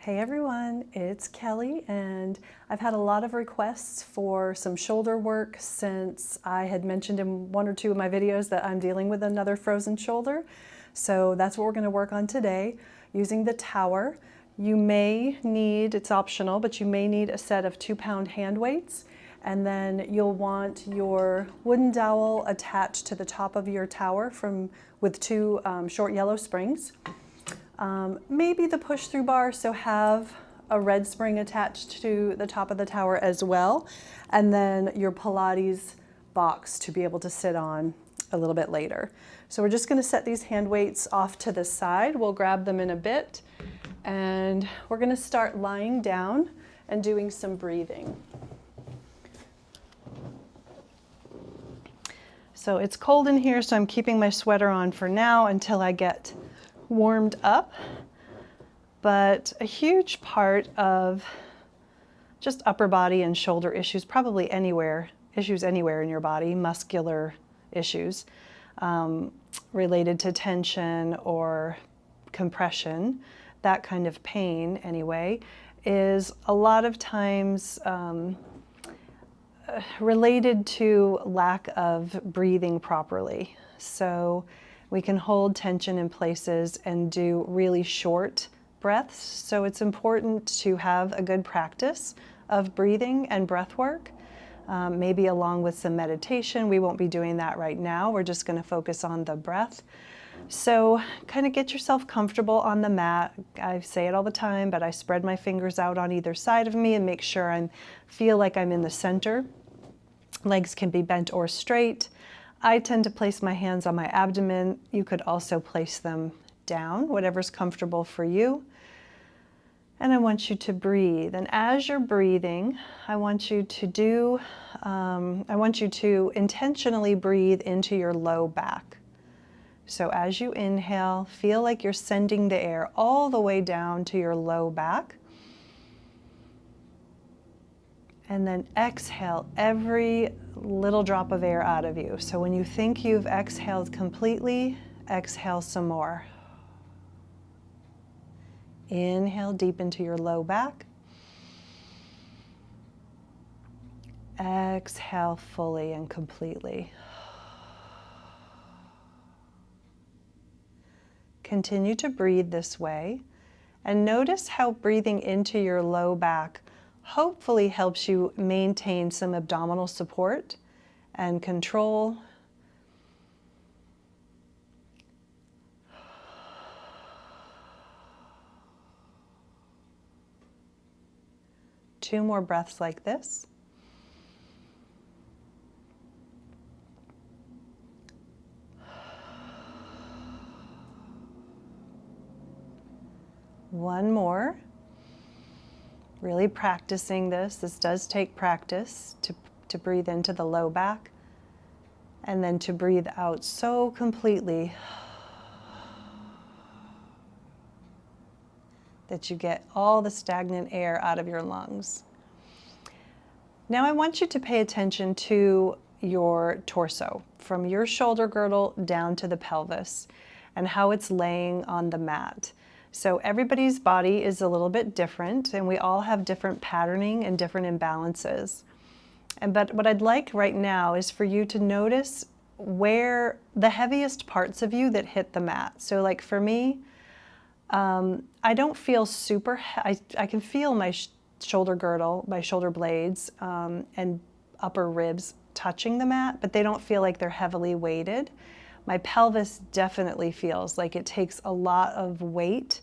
Hey everyone, it's Kelly, and I've had a lot of requests for some shoulder work since I had mentioned in one or two of my videos that I'm dealing with another frozen shoulder. So that's what we're going to work on today using the tower. You may need, it's optional, but you may need a set of 2-pound hand weights, and then you'll want your wooden dowel attached to the top of your tower with two short yellow springs. Maybe the push-through bar, so have a red spring attached to the top of the tower as well, and then your Pilates box to be able to sit on a little bit later. So we're just going to set these hand weights off to the side. We'll grab them in a bit, and we're going to start lying down and doing some breathing. So it's cold in here, so I'm keeping my sweater on for now until I get warmed up. But a huge part of just upper body and shoulder issues, probably issues anywhere in your body, muscular issues related to tension or compression, that kind of pain anyway, is a lot of times related to lack of breathing properly. So we can hold tension in places and do really short breaths. So it's important to have a good practice of breathing and breath work, maybe along with some meditation. We won't be doing that right now. We're just going to focus on the breath. So kind of get yourself comfortable on the mat. I say it all the time, but I spread my fingers out on either side of me and make sure I feel like I'm in the center. Legs can be bent or straight. I tend to place my hands on my abdomen. You could also place them down, whatever's comfortable for you. And I want you to breathe. And as you're breathing, I want you to intentionally breathe into your low back. So as you inhale, feel like you're sending the air all the way down to your low back. And then exhale every little drop of air out of you. So when you think you've exhaled completely, exhale some more. Inhale deep into your low back. Exhale fully and completely. Continue to breathe this way, and notice how breathing into your low back hopefully helps you maintain some abdominal support and control. Two more breaths like this. One more. Really practicing this. This does take practice to breathe into the low back and then to breathe out so completely that you get all the stagnant air out of your lungs. Now I want you to pay attention to your torso, from your shoulder girdle down to the pelvis, and how it's laying on the mat. So everybody's body is a little bit different, and we all have different patterning and different imbalances. But what I'd like right now is for you to notice where the heaviest parts of you that hit the mat. So like for me, I don't feel I can feel my shoulder girdle, my shoulder blades, and upper ribs touching the mat, but they don't feel like they're heavily weighted. My pelvis definitely feels like it takes a lot of weight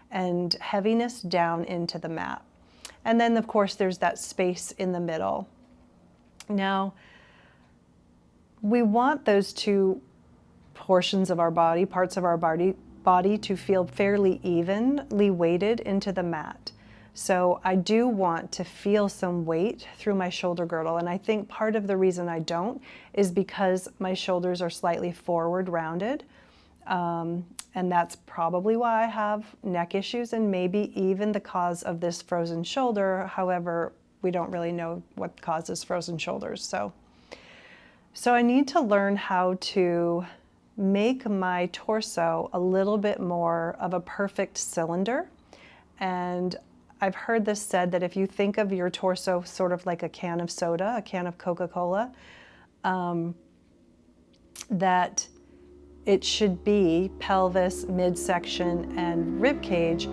and heaviness down into the mat. And then of course there's that space in the middle. Now, we want those two portions of our body, parts of our body to feel fairly evenly weighted into the mat. So I do want to feel some weight through my shoulder girdle, and I think part of the reason I don't is because my shoulders are slightly forward rounded, and that's probably why I have neck issues and maybe even the cause of this frozen shoulder. However, we don't really know what causes frozen shoulders. So I need to learn how to make my torso a little bit more of a perfect cylinder. And I've heard this said that if you think of your torso sort of like a can of soda, a can of Coca-Cola, that it should be pelvis, midsection, and rib cage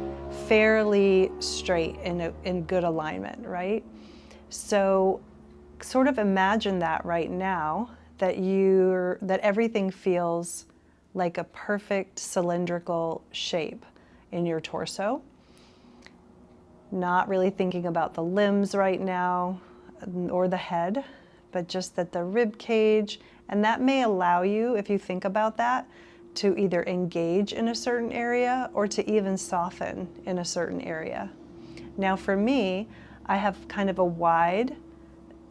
fairly straight in good alignment, right? So sort of imagine that right now, that everything feels like a perfect cylindrical shape in your torso. Not really thinking about the limbs right now or the head, but just that the rib cage, and that may allow you, if you think about that, to either engage in a certain area or to even soften in a certain area. Now for me, I have kind of a wide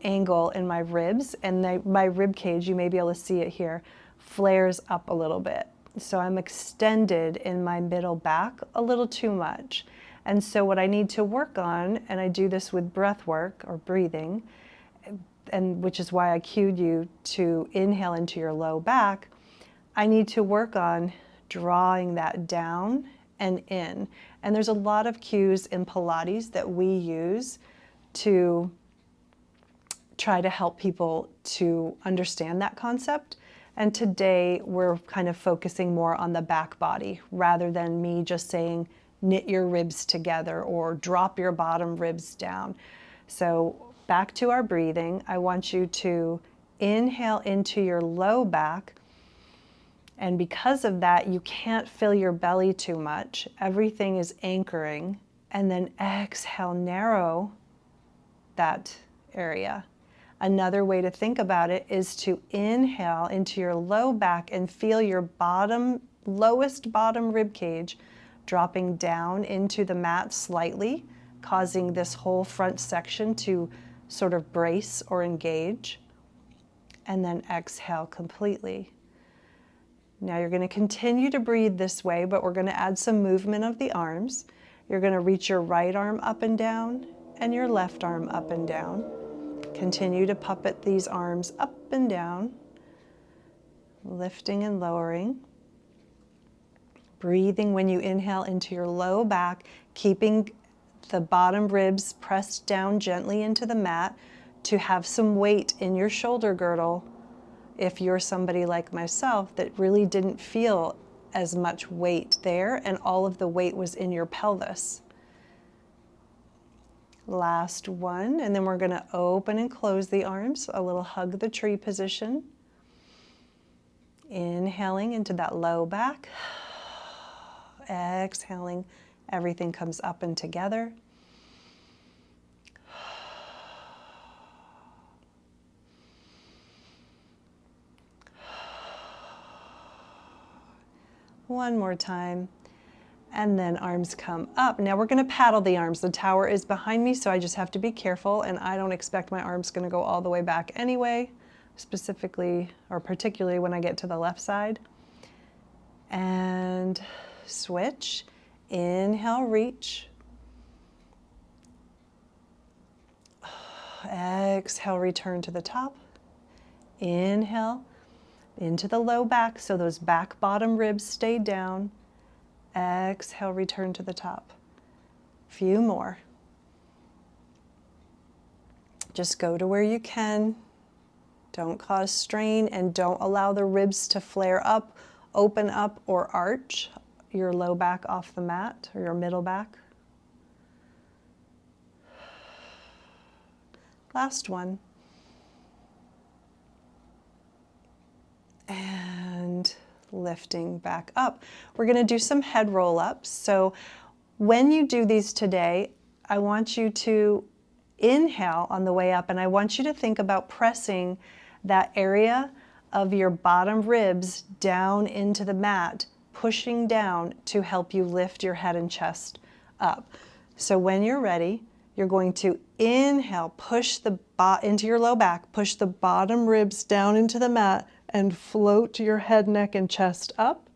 angle in my ribs, and my rib cage, you may be able to see it here, flares up a little bit. So I'm extended in my middle back a little too much. And so what I need to work on, and I do this with breath work or breathing, and which is why I cued you to inhale into your low back, I need to work on drawing that down and in. And there's a lot of cues in Pilates that we use to try to help people to understand that concept. And today we're kind of focusing more on the back body rather than me just saying knit your ribs together or drop your bottom ribs down. So back to our breathing, I want you to inhale into your low back. And because of that, you can't fill your belly too much. Everything is anchoring. And then exhale, narrow that area. Another way to think about it is to inhale into your low back and feel your lowest bottom rib cage dropping down into the mat slightly, causing this whole front section to sort of brace or engage. And then exhale completely. Now you're going to continue to breathe this way, but we're going to add some movement of the arms. You're going to reach your right arm up and down and your left arm up and down. Continue to puppet these arms up and down, lifting and lowering. Breathing when you inhale into your low back, keeping the bottom ribs pressed down gently into the mat to have some weight in your shoulder girdle. If you're somebody like myself that really didn't feel as much weight there and all of the weight was in your pelvis. Last one, and then we're going to open and close the arms, a little hug the tree position. Inhaling into that low back. Exhaling, everything comes up and together. One more time. And then arms come up. Now we're going to paddle the arms. The tower is behind me, so I just have to be careful, and I don't expect my arms going to go all the way back anyway, specifically or particularly when I get to the left side. And switch. Inhale, reach. Exhale, return to the top. Inhale into the low back, so those back bottom ribs stay down. Exhale, return to the top. Few more. Just go to where you can. Don't cause strain and don't allow the ribs to flare up, open up, or arch your low back off the mat or your middle back. Last one. And lifting back up. We're going to do some head roll-ups. So when you do these today, I want you to inhale on the way up, and I want you to think about pressing that area of your bottom ribs down into the mat, pushing down to help you lift your head and chest up. So when you're ready, you're going to inhale, push into your low back, push the bottom ribs down into the mat, and float your head, neck, and chest up.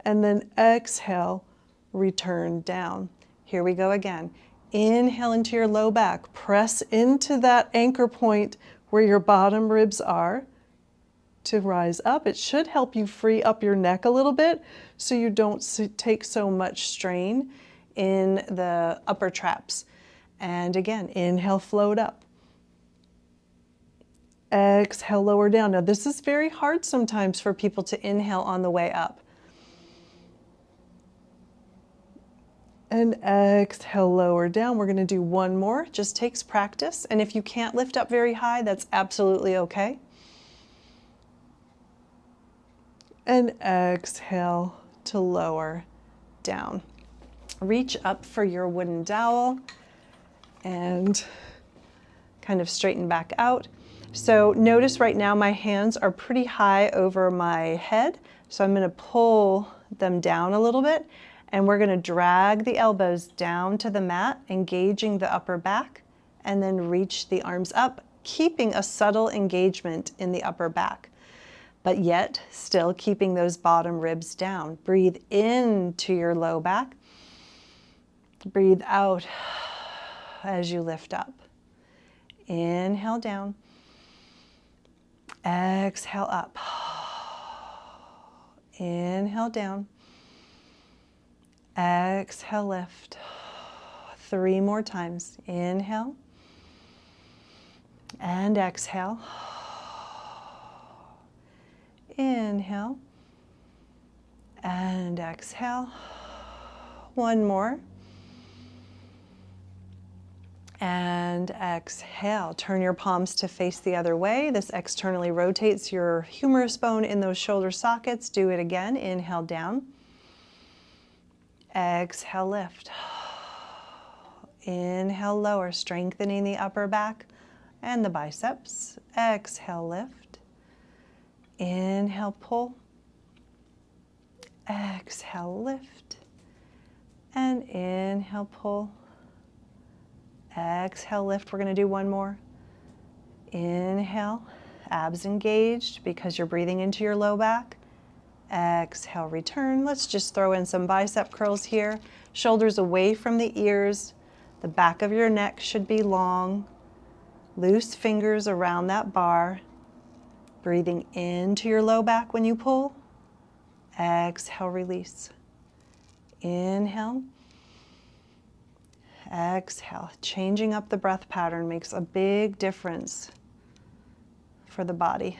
And then exhale, return down. Here we go again. Inhale into your low back. Press into that anchor point where your bottom ribs are to rise up. It should help you free up your neck a little bit so you don't take so much strain in the upper traps. And again, inhale, float up. Exhale, lower down. Now this is very hard sometimes for people to inhale on the way up. And exhale, lower down. We're going to do one more. Just takes practice. And if you can't lift up very high, that's absolutely okay. And exhale to lower down. Reach up for your wooden dowel and kind of straighten back out. So notice right now my hands are pretty high over my head. So I'm going to pull them down a little bit, and we're going to drag the elbows down to the mat, engaging the upper back, and then reach the arms up, keeping a subtle engagement in the upper back, but yet still keeping those bottom ribs down. Breathe into your low back. Breathe out as you lift up. Inhale down. Exhale up. Inhale down. Exhale, lift. 3 more times. Inhale. And exhale. Inhale. And exhale. 1 more. And exhale. Turn your palms to face the other way. This externally rotates your humerus bone in those shoulder sockets. Do it again. Inhale down. Exhale, lift. Inhale, lower, strengthening the upper back and the biceps. Exhale, lift. Inhale, pull. Exhale, lift. And inhale, pull. Exhale, lift. We're going to do 1 more. Inhale, abs engaged because you're breathing into your low back. Exhale, return. Let's just throw in some bicep curls here. Shoulders away from the ears. The back of your neck should be long. Loose fingers around that bar. Breathing into your low back when you pull. Exhale, release. Inhale. Exhale. Changing up the breath pattern makes a big difference for the body.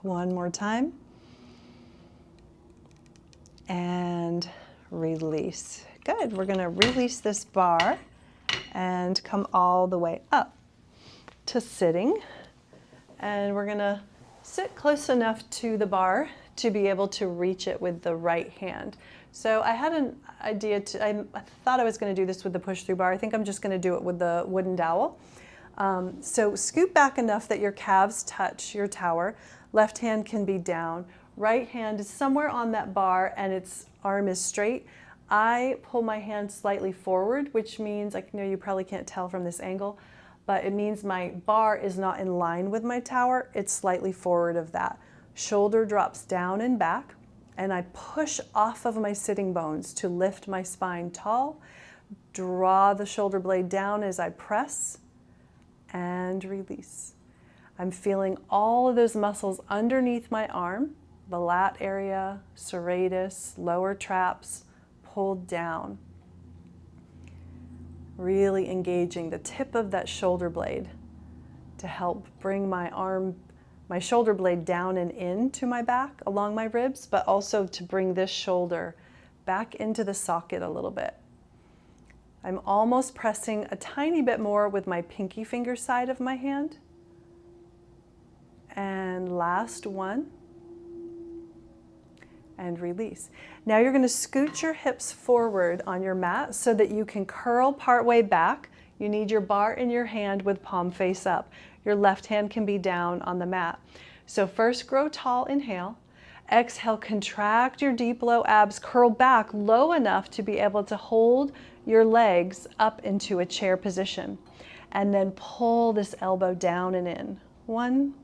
One more time. And release. Good. We're going to release this bar and come all the way up to sitting. And we're going to sit close enough to the bar to be able to reach it with the right hand. So I had an idea I thought I was going to do this with the push-through bar. I think I'm just going to do it with the wooden dowel. So scoot back enough that your calves touch your tower. Left hand can be down. Right hand is somewhere on that bar and its arm is straight. I pull my hand slightly forward, which means, I know you probably can't tell from this angle, but it means my bar is not in line with my tower. It's slightly forward of that. Shoulder drops down and back, and I push off of my sitting bones to lift my spine tall. Draw the shoulder blade down as I press and release. I'm feeling all of those muscles underneath my arm, the lat area, serratus, lower traps, pulled down. Really engaging the tip of that shoulder blade to help bring my shoulder blade down and into my back along my ribs, but also to bring this shoulder back into the socket a little bit. I'm almost pressing a tiny bit more with my pinky finger side of my hand. And last one. And release. Now you're going to scoot your hips forward on your mat so that you can curl partway back. You need your bar in your hand with palm face up. Your left hand can be down on the mat. So first grow tall, inhale. Exhale, contract your deep low abs, curl back low enough to be able to hold your legs up into a chair position. And then pull this elbow down and in. 1.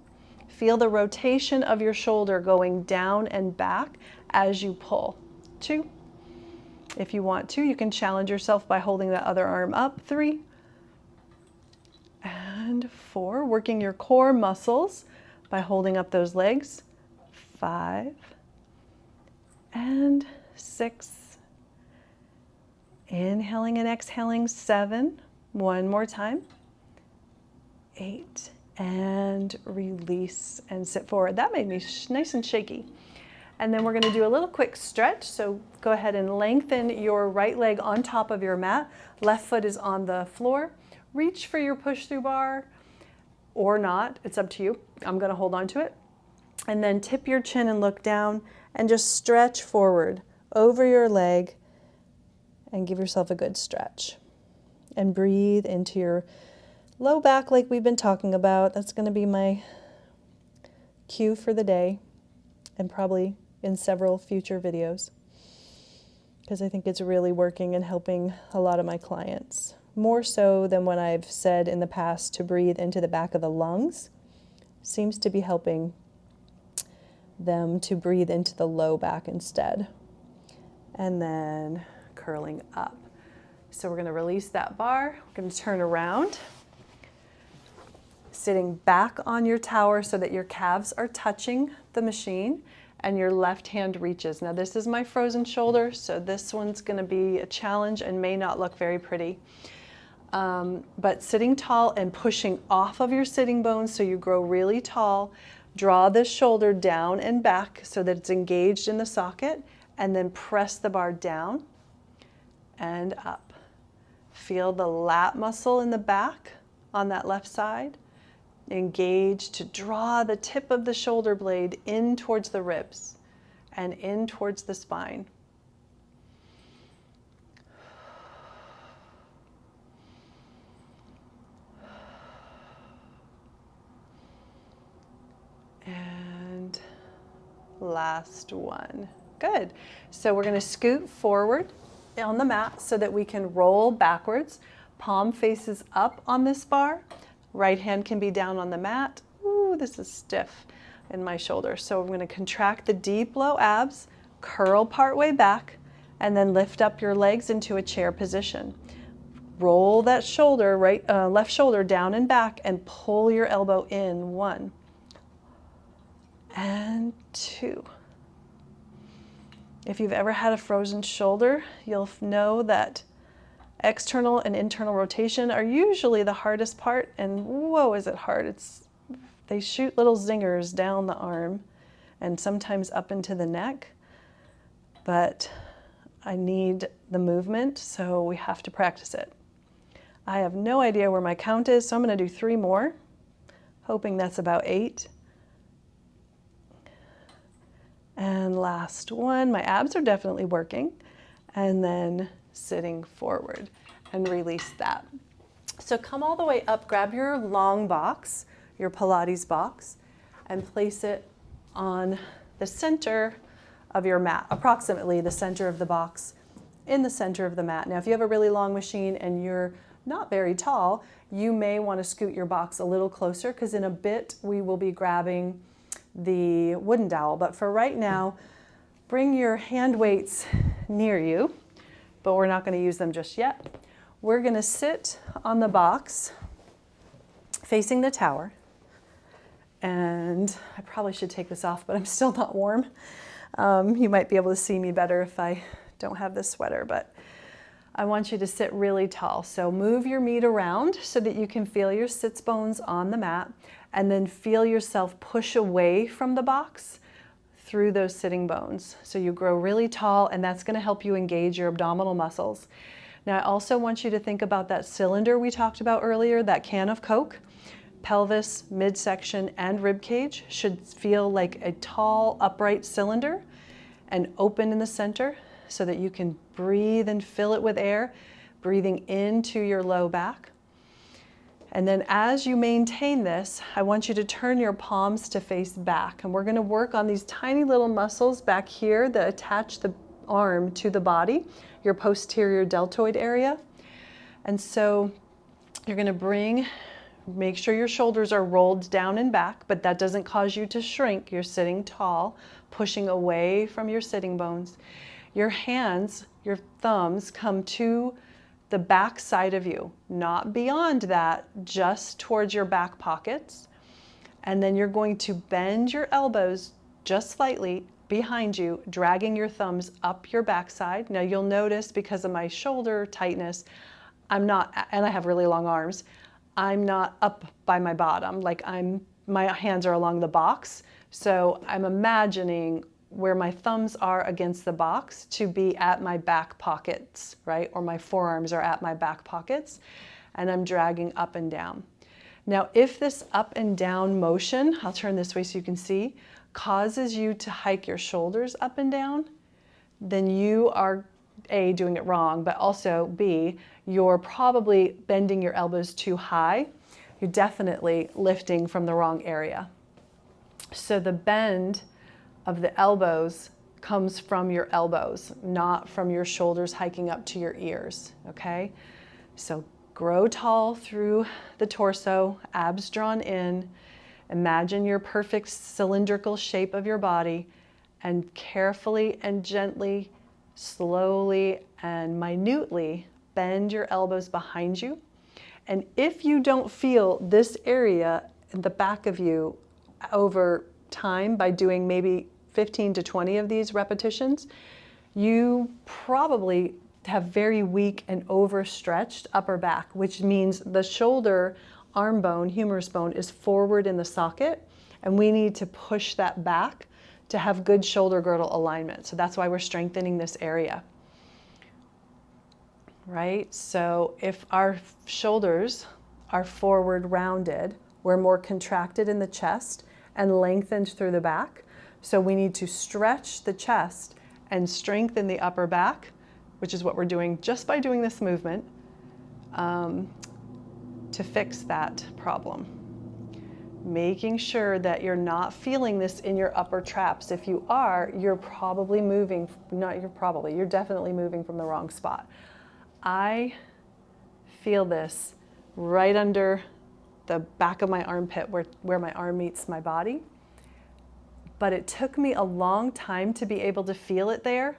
Feel the rotation of your shoulder going down and back as you pull. 2. If you want to, you can challenge yourself by holding that other arm up. 3. And 4. Working your core muscles by holding up those legs. 5. and 6. Inhaling and exhaling, 7. One more time. 8. And release and sit forward. That made me nice and shaky. And then we're going to do a little quick stretch. So go ahead and lengthen your right leg on top of your mat. Left foot is on the floor. Reach for your push-through bar or not. It's up to you. I'm going to hold on to it. And then tip your chin and look down and just stretch forward over your leg and give yourself a good stretch. And breathe into your low back like we've been talking about. That's going to be my cue for the day and probably in several future videos because I think it's really working and helping a lot of my clients. More so than when I've said in the past to breathe into the back of the lungs. Seems to be helping them to breathe into the low back instead. And then curling up. So we're going to release that bar. We're going to turn around. Sitting back on your tower so that your calves are touching the machine and your left hand reaches. Now this is my frozen shoulder, so this one's going to be a challenge and may not look very pretty. But sitting tall and pushing off of your sitting bones so you grow really tall. Draw this shoulder down and back so that it's engaged in the socket, and then press the bar down and up. Feel the lat muscle in the back on that left side. Engage to draw the tip of the shoulder blade in towards the ribs and in towards the spine. And last one. Good. So we're going to scoot forward on the mat so that we can roll backwards. Palm faces up on this bar. Right hand can be down on the mat. Ooh, this is stiff in my shoulder. So I'm going to contract the deep low abs, curl partway back, and then lift up your legs into a chair position. Roll that shoulder, left shoulder down and back, and pull your elbow in. 1 and 2. If you've ever had a frozen shoulder, you'll know that external and internal rotation are usually the hardest part, and whoa, is it hard. They shoot little zingers down the arm and sometimes up into the neck, but I need the movement, so we have to practice it. I have no idea where my count is, so I'm going to do 3 more, hoping that's about 8. And last one, my abs are definitely working. And then sitting forward and release that. So come all the way up, grab your long box, your Pilates box, and place it on the center of your mat, approximately the center of the box in the center of the mat. Now, if you have a really long machine and you're not very tall, you may want to scoot your box a little closer because in a bit we will be grabbing the wooden dowel. But for right now, bring your hand weights near you, but we're not going to use them just yet. We're going to sit on the box facing the tower. And I probably should take this off, but I'm still not warm. You might be able to see me better if I don't have this sweater, but I want you to sit really tall. So move your meat around so that you can feel your sits bones on the mat, and then feel yourself push away from the box through those sitting bones. So you grow really tall, and that's going to help you engage your abdominal muscles. Now, I also want you to think about that cylinder we talked about earlier, that can of Coke. Pelvis, midsection, and rib cage should feel like a tall, upright cylinder and open in the center so that you can breathe and fill it with air, breathing into your low back. And then as you maintain this, I want you to turn your palms to face back. And we're going to work on these tiny little muscles back here that attach the arm to the body, your posterior deltoid area. And so you're going to make sure your shoulders are rolled down and back, but that doesn't cause you to shrink. You're sitting tall, pushing away from your sitting bones. Your hands, your thumbs come to the back side of you, not beyond that, just towards your back pockets. And then you're going to bend your elbows just slightly behind you, dragging your thumbs up your backside. Now you'll notice because of my shoulder tightness, I'm not, and I have really long arms, I'm not up by my bottom. Like my hands are along the box. So I'm imagining where my thumbs are against the box to be at my back pockets, right? Or my forearms are at my back pockets, and I'm dragging up and down. Now, if this up and down motion, I'll turn this way so you can see, causes you to hike your shoulders up and down, then you are A, doing it wrong, but also B, you're probably bending your elbows too high. You're definitely lifting from the wrong area. So the bend of the elbows comes from your elbows, not from your shoulders hiking up to your ears, okay? So grow tall through the torso, abs drawn in. Imagine your perfect cylindrical shape of your body, and carefully and gently, slowly and minutely bend your elbows behind you. And if you don't feel this area in the back of you over time by doing maybe 15 to 20 of these repetitions, you probably have very weak and overstretched upper back, which means the shoulder arm bone, humerus bone, is forward in the socket, and we need to push that back to have good shoulder girdle alignment. So that's why we're strengthening this area, right? So if our shoulders are forward rounded, we're more contracted in the chest and lengthened through the back. So we need to stretch the chest and strengthen the upper back, which is what we're doing just by doing this movement, to fix that problem. Making sure that you're not feeling this in your upper traps. If you are, you're definitely moving from the wrong spot. I feel this right under the back of my armpit where my arm meets my body. But it took me a long time to be able to feel it there.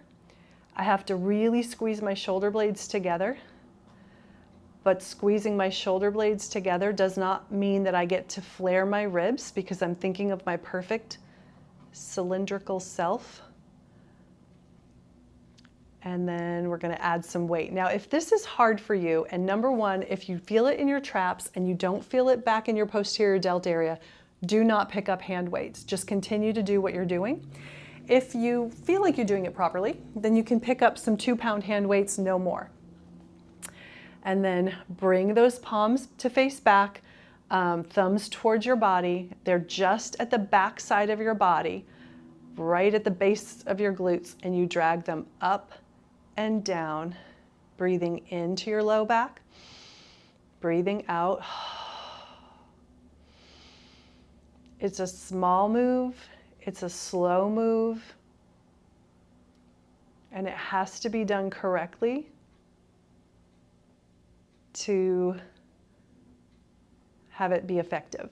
I have to really squeeze my shoulder blades together. But squeezing my shoulder blades together does not mean that I get to flare my ribs, because I'm thinking of my perfect cylindrical self. And then we're going to add some weight. Now, if this is hard for you, and number one, if you feel it in your traps and you don't feel it back in your posterior delt area, do not pick up hand weights. Just continue to do what you're doing. If you feel like you're doing it properly, then you can pick up some 2-pound hand weights, no more. And then bring those palms to face back, thumbs towards your body. They're just at the back side of your body, right at the base of your glutes, and you drag them up and down, breathing into your low back, breathing out. It's a small move, it's a slow move, and it has to be done correctly to have it be effective.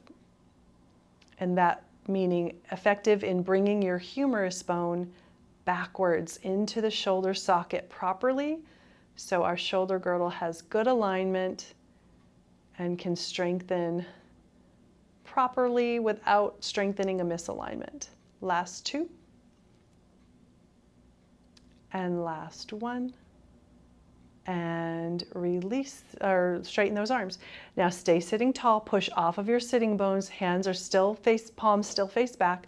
And that meaning effective in bringing your humerus bone backwards into the shoulder socket properly, so our shoulder girdle has good alignment and can strengthen properly without strengthening a misalignment. Last 2. And last 1. And release, or straighten those arms. Now stay sitting tall, push off of your sitting bones, hands are still palms still face back.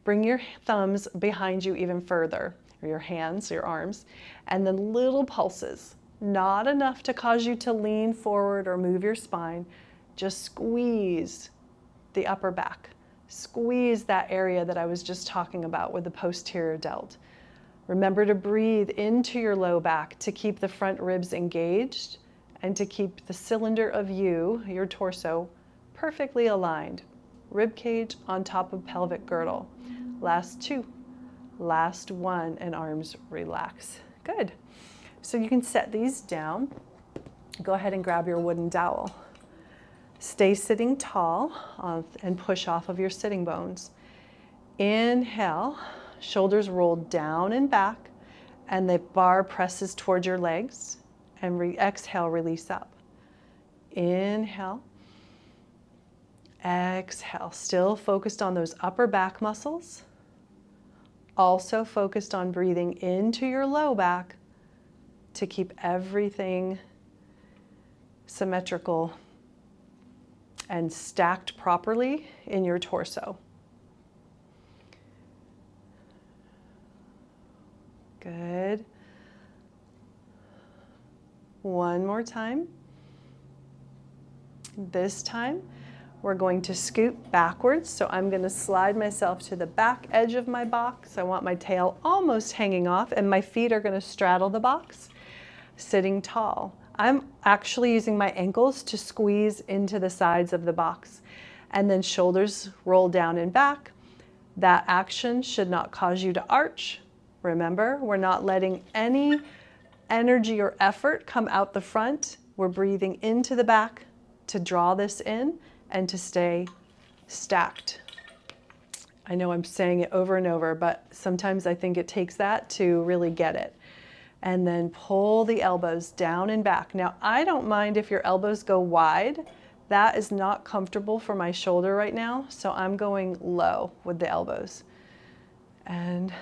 Bring your thumbs behind you even further, or your hands, your arms, and then little pulses. Not enough to cause you to lean forward or move your spine. Just squeeze the upper back. Squeeze that area that I was just talking about with the posterior delt. Remember to breathe into your low back to keep the front ribs engaged and to keep the cylinder of you, your torso, perfectly aligned. Rib cage on top of pelvic girdle. Last 2. Last 1, and arms relax. Good. So you can set these down. Go ahead and grab your wooden dowel. Stay sitting tall and push off of your sitting bones. Inhale. Shoulders roll down and back, and the bar presses towards your legs, and exhale, release up. Inhale, exhale, still focused on those upper back muscles. Also focused on breathing into your low back to keep everything symmetrical and stacked properly in your torso. Good. One more time. This time, we're going to scoot backwards. So I'm going to slide myself to the back edge of my box. I want my tail almost hanging off, and my feet are going to straddle the box, sitting tall. I'm actually using my ankles to squeeze into the sides of the box, and then shoulders roll down and back. That action should not cause you to arch. Remember, we're not letting any energy or effort come out the front. We're breathing into the back to draw this in and to stay stacked. I know I'm saying it over and over, but sometimes I think it takes that to really get it. And then pull the elbows down and back. Now, I don't mind if your elbows go wide. That is not comfortable for my shoulder right now, so I'm going low with the elbows. And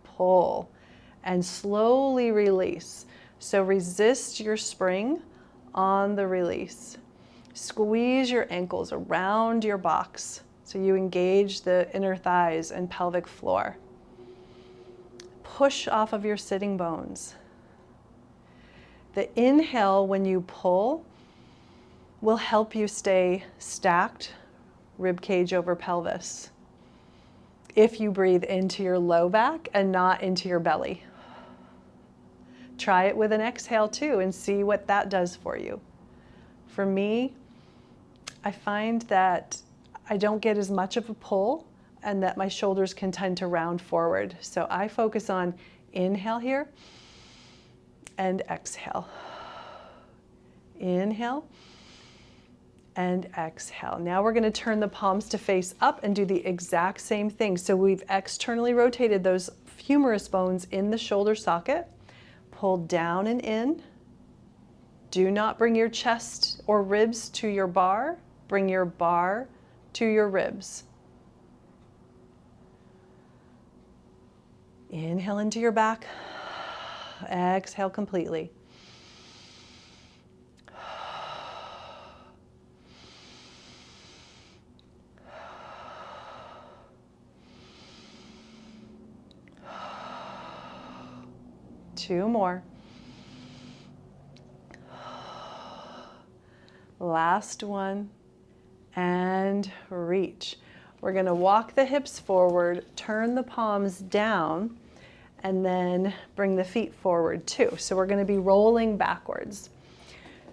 pull. And slowly release. So resist your spring on the release. Squeeze your ankles around your box so you engage the inner thighs and pelvic floor. Push off of your sitting bones. The inhale when you pull will help you stay stacked, rib cage over pelvis, if you breathe into your low back and not into your belly. Try it with an exhale too and see what that does for you. For me, I find that I don't get as much of a pull and that my shoulders can tend to round forward. So I focus on inhale here and exhale. Inhale and exhale. Now we're going to turn the palms to face up and do the exact same thing. So we've externally rotated those humerus bones in the shoulder socket. Pull down and in. Do not bring your chest or ribs to your bar. Bring your bar to your ribs. Inhale into your back. Exhale completely. Two more. Last one. And reach. We're going to walk the hips forward, turn the palms down, and then bring the feet forward too. So we're going to be rolling backwards.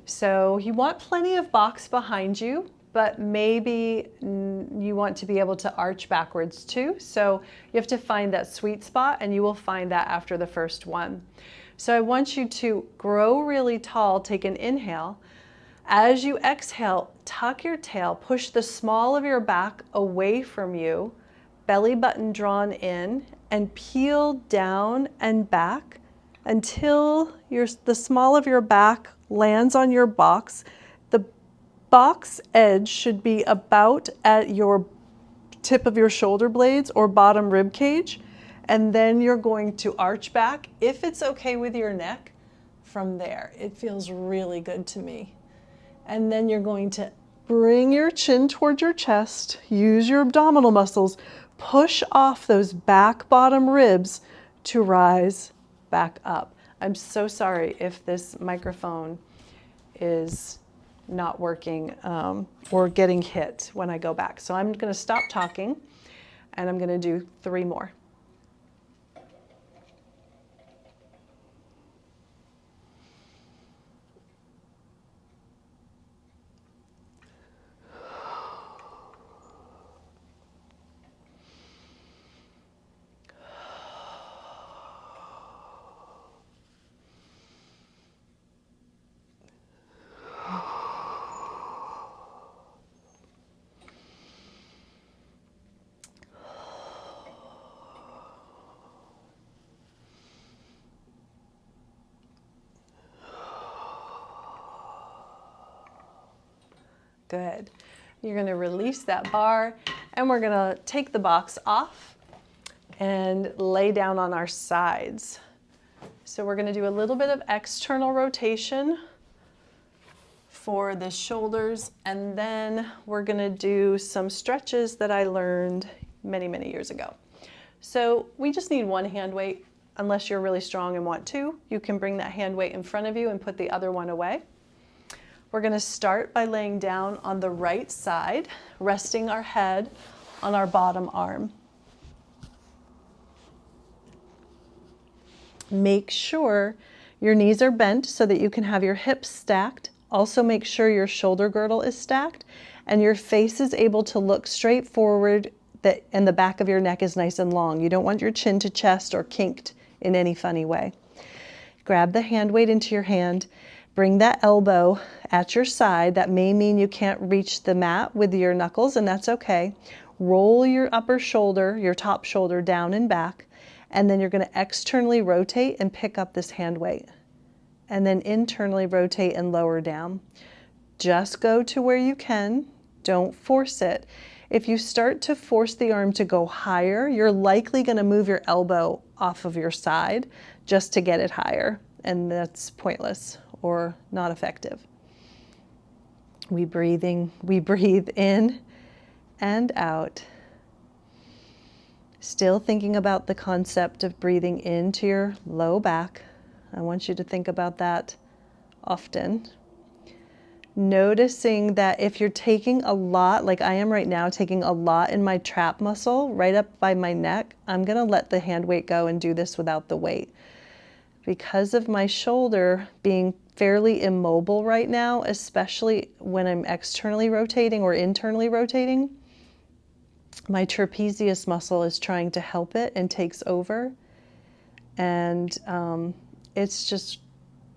So you want plenty of box behind you, but maybe you want to be able to arch backwards too. So you have to find that sweet spot, and you will find that after the first one. So I want you to grow really tall. Take an inhale. As you exhale, tuck your tail, push the small of your back away from you, belly button drawn in, and peel down and back until the small of your back lands on your box. The box edge should be about at your tip of your shoulder blades or bottom rib cage, and then you're going to arch back, if it's okay with your neck, from there. It feels really good to me. And then you're going to bring your chin towards your chest, use your abdominal muscles, push off those back bottom ribs to rise back up. I'm so sorry if this microphone is not working or getting hit when I go back. So I'm going to stop talking and I'm going to do 3 more. Good. You're going to release that bar, and we're going to take the box off, and lay down on our sides. So we're going to do a little bit of external rotation for the shoulders, and then we're going to do some stretches that I learned many, many years ago. So we just need one hand weight. Unless you're really strong and want to, you can bring that hand weight in front of you and put the other one away. We're going to start by laying down on the right side, resting our head on our bottom arm. Make sure your knees are bent so that you can have your hips stacked. Also make sure your shoulder girdle is stacked and your face is able to look straight forward, and the back of your neck is nice and long. You don't want your chin to chest or kinked in any funny way. Grab the hand weight into your hand. Bring that elbow at your side. That may mean you can't reach the mat with your knuckles, and that's okay. Roll your upper shoulder, your top shoulder down and back, and then you're going to externally rotate and pick up this hand weight. And then internally rotate and lower down. Just go to where you can. Don't force it. If you start to force the arm to go higher, you're likely going to move your elbow off of your side just to get it higher, and that's pointless or not effective. We breathe in and out. Still thinking about the concept of breathing into your low back. I want you to think about that often. Noticing that if you're taking a lot, like I am right now, taking a lot in my trap muscle right up by my neck, I'm going to let the hand weight go and do this without the weight. Because of my shoulder being fairly immobile right now, especially when I'm externally rotating or internally rotating, my trapezius muscle is trying to help it and takes over. And it's just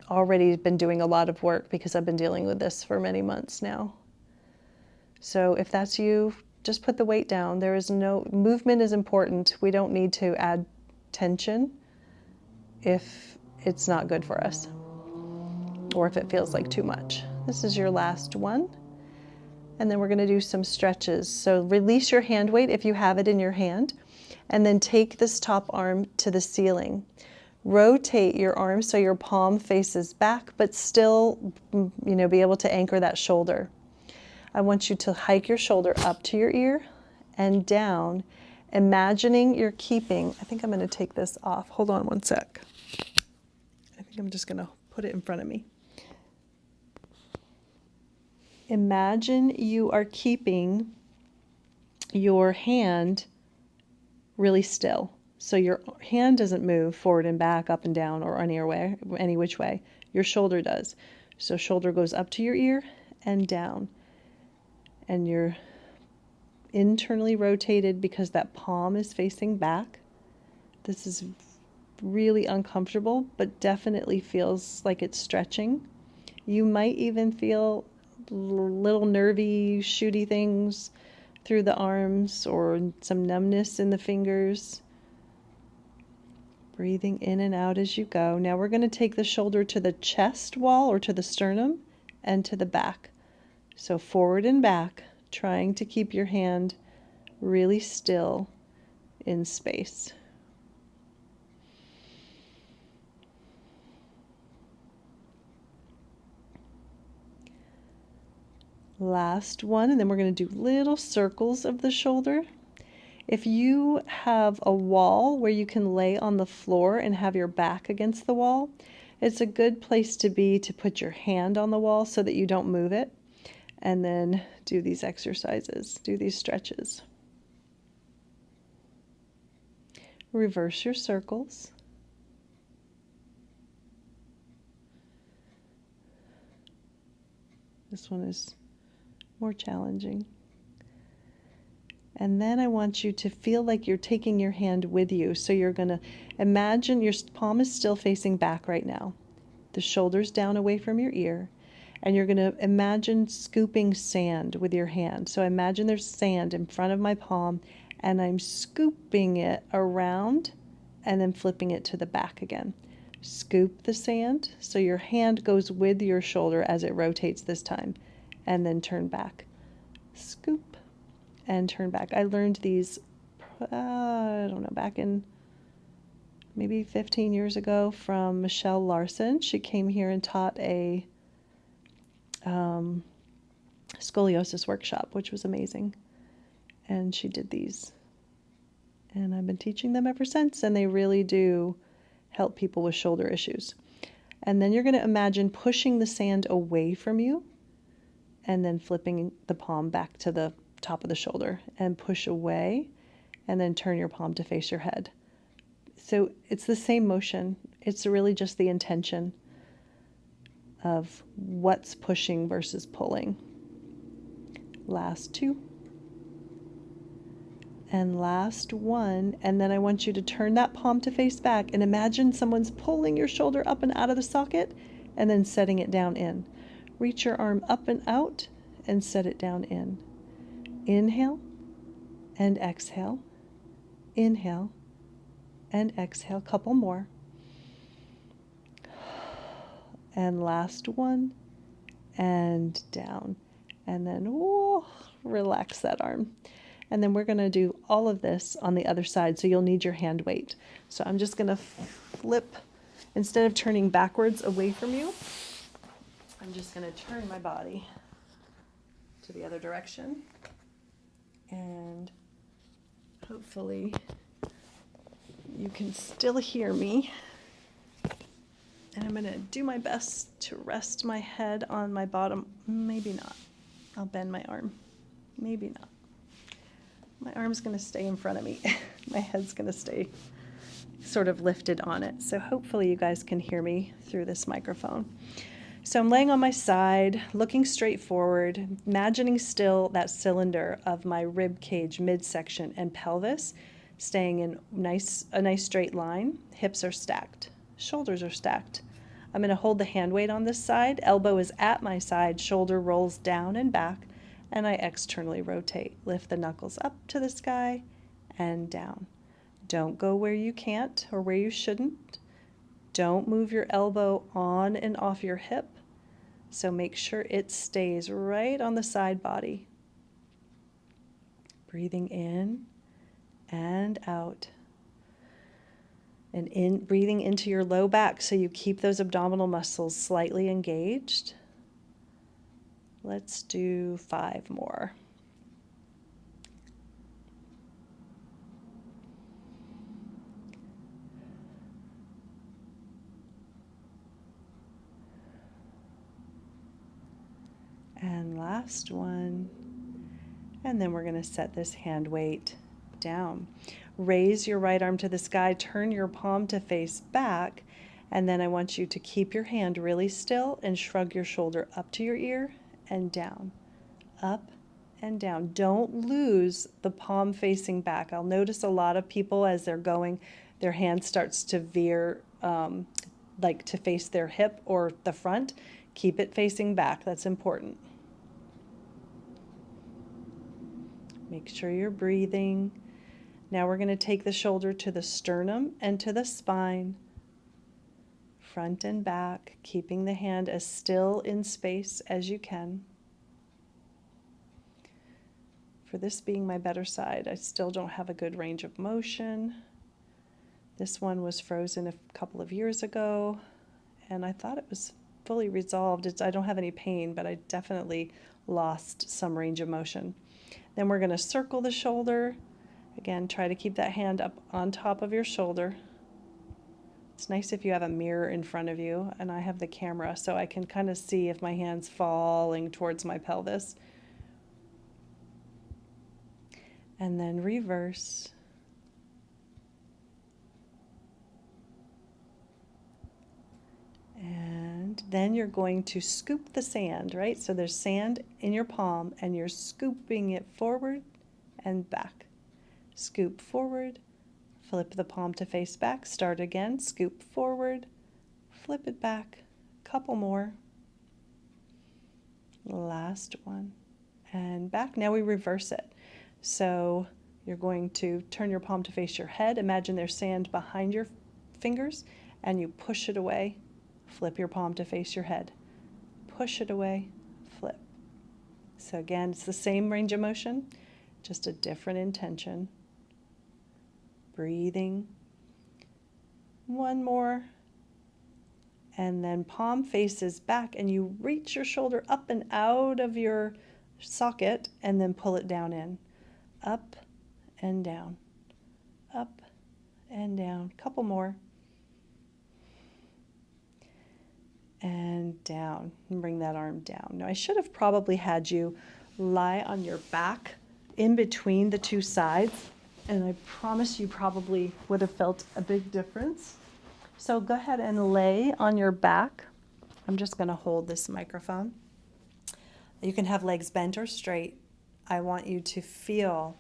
already been doing a lot of work because I've been dealing with this for many months now. So if that's you, just put the weight down. There is no, movement is important. We don't need to add tension if it's not good for us or if it feels like too much. This is your last one. And then we're going to do some stretches. So release your hand weight if you have it in your hand, and then take this top arm to the ceiling. Rotate your arm so your palm faces back, but still, be able to anchor that shoulder. I want you to hike your shoulder up to your ear and down, imagining you're keeping, I think I'm going to take this off. Hold on one sec. I think I'm just going to put it in front of me. Imagine you are keeping your hand really still. So your hand doesn't move forward and back, up and down, or any which way. Your shoulder does. So shoulder goes up to your ear and down. And you're internally rotated because that palm is facing back. This is really uncomfortable, but definitely feels like it's stretching. You might even feel little nervy, shooty things through the arms or some numbness in the fingers. Breathing in and out as you go. Now we're going to take the shoulder to the chest wall or to the sternum and to the back. So forward and back, trying to keep your hand really still in space. Last one, and then we're going to do little circles of the shoulder. If you have a wall where you can lay on the floor and have your back against the wall, it's a good place to be to put your hand on the wall so that you don't move it. And then do these exercises, do these stretches. Reverse your circles. This one is more challenging. And then I want you to feel like you're taking your hand with you. So you're going to imagine your palm is still facing back right now. The shoulder's down away from your ear. And you're going to imagine scooping sand with your hand. So imagine there's sand in front of my palm, and I'm scooping it around and then flipping it to the back again. Scoop the sand so your hand goes with your shoulder as it rotates this time, and then turn back. Scoop and turn back. I learned these I don't know, back in maybe 15 years ago from Michelle Larson. She came here and taught a scoliosis workshop, which was amazing. And she did these. And I've been teaching them ever since, and they really do help people with shoulder issues. And then you're going to imagine pushing the sand away from you and then flipping the palm back to the top of the shoulder and push away and then turn your palm to face your head. So it's the same motion. It's really just the intention of what's pushing versus pulling. Last two. And last one. And then I want you to turn that palm to face back and imagine someone's pulling your shoulder up and out of the socket and then setting it down in. Reach your arm up and out and set it down in. Inhale and exhale. Inhale and exhale. Couple more. And last one. And down. And then relax that arm. And then we're going to do all of this on the other side, so you'll need your hand weight. So I'm just going to flip, instead of turning backwards away from you, I'm just going to turn my body to the other direction. And hopefully you can still hear me. And I'm going to do my best to rest my head on my bottom. Maybe not. I'll bend my arm. Maybe not. My arm's going to stay in front of me. My head's going to stay sort of lifted on it. So hopefully you guys can hear me through this microphone. So I'm laying on my side, looking straight forward, imagining still that cylinder of my rib cage, midsection, and pelvis, staying in a nice straight line. Hips are stacked. Shoulders are stacked. I'm going to hold the hand weight on this side. Elbow is at my side. Shoulder rolls down and back. And I externally rotate. Lift the knuckles up to the sky and down. Don't go where you can't or where you shouldn't. Don't move your elbow on and off your hip. So make sure it stays right on the side body. Breathing in and out. And breathing into your low back so you keep those abdominal muscles slightly engaged. Let's do 5 more. And last one. And then we're going to set this hand weight down. Raise your right arm to the sky, turn your palm to face back, and then I want you to keep your hand really still and shrug your shoulder up to your ear and down, up and down. Don't lose the palm facing back. I'll notice a lot of people as they're going, their hand starts to veer, like to face their hip or the front. Keep it facing back. That's important. Make sure you're breathing. Now we're going to take the shoulder to the sternum and to the spine, front and back, keeping the hand as still in space as you can. For this being my better side, I still don't have a good range of motion. This one was frozen a couple of years ago, and I thought it was fully resolved. I don't have any pain, but I definitely lost some range of motion. Then we're going to circle the shoulder. Again, try to keep that hand up on top of your shoulder. It's nice if you have a mirror in front of you, and I have the camera, so I can kind of see if my hand's falling towards my pelvis. And then reverse. And then you're going to scoop the sand, right? So there's sand in your palm, and you're scooping it forward and back. Scoop forward, flip the palm to face back, start again, scoop forward, flip it back, couple more. Last one, and back. Now we reverse it. So you're going to turn your palm to face your head. Imagine there's sand behind your fingers, and you push it away. Flip your palm to face your head. Push it away, flip. So again, it's the same range of motion, just a different intention. breathing. One more. And then palm faces back, and you reach your shoulder up and out of your socket and then pull it down in. Up and down. Up and down. Couple more. And down. And bring that arm down. Now I should have probably had you lie on your back in between the two sides, and I promise you probably would have felt a big difference. So go ahead and lay on your back. I'm just going to hold this microphone. You can have legs bent or straight. I want you to feel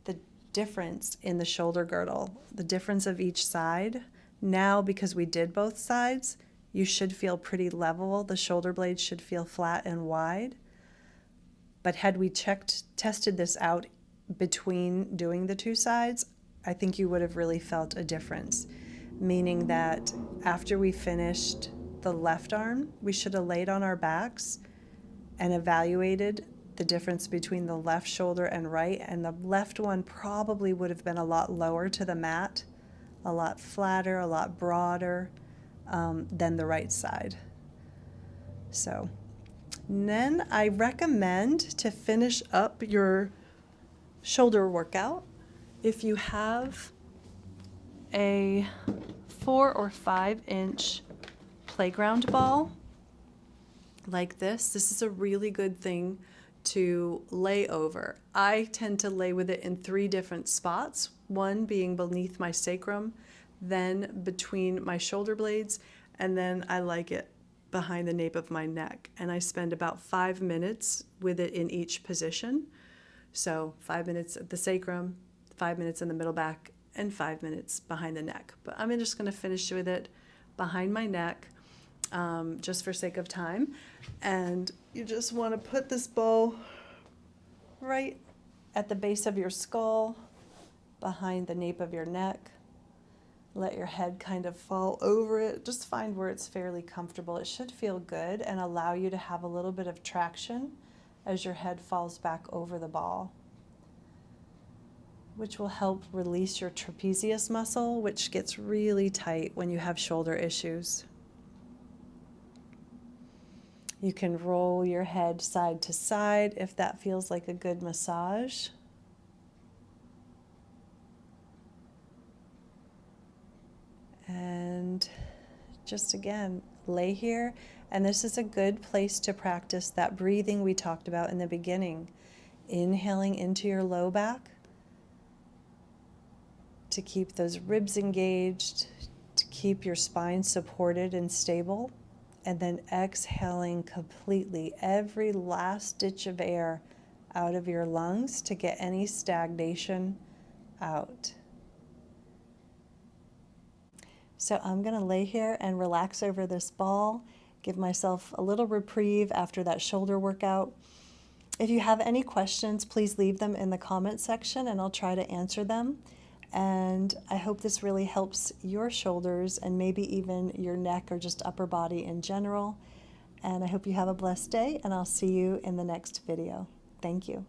the difference in the shoulder girdle, the difference of each side. Now, because we did both sides, you should feel pretty level. The shoulder blades should feel flat and wide. But had we tested this out between doing the two sides, I think you would have really felt a difference. Meaning that after we finished the left arm, we should have laid on our backs and evaluated the difference between the left shoulder and right, and the left one probably would have been a lot lower to the mat, a lot flatter, a lot broader than the right side. So then I recommend to finish up your shoulder workout if you have a 4 or 5 inch playground ball like this. This is a really good thing to lay over. I tend to lay with it in 3 different spots, one being beneath my sacrum, then between my shoulder blades, and then I like it behind the nape of my neck. And I spend about 5 minutes with it in each position. So 5 minutes at the sacrum, 5 minutes in the middle back, and 5 minutes behind the neck. But I'm just going to finish with it behind my neck, just for sake of time. And you just want to put this ball right at the base of your skull, behind the nape of your neck. Let your head kind of fall over it. Just find where it's fairly comfortable. It should feel good and allow you to have a little bit of traction as your head falls back over the ball, which will help release your trapezius muscle, which gets really tight when you have shoulder issues. You can roll your head side to side if that feels like a good massage. And just again, lay here. And this is a good place to practice that breathing we talked about in the beginning. Inhaling into your low back to keep those ribs engaged, to keep your spine supported and stable. And then exhaling completely every last ditch of air out of your lungs to get any stagnation out. So I'm going to lay here and relax over this ball, give myself a little reprieve after that shoulder workout. If you have any questions, please leave them in the comment section and I'll try to answer them. And I hope this really helps your shoulders and maybe even your neck or just upper body in general. And I hope you have a blessed day, and I'll see you in the next video. Thank you.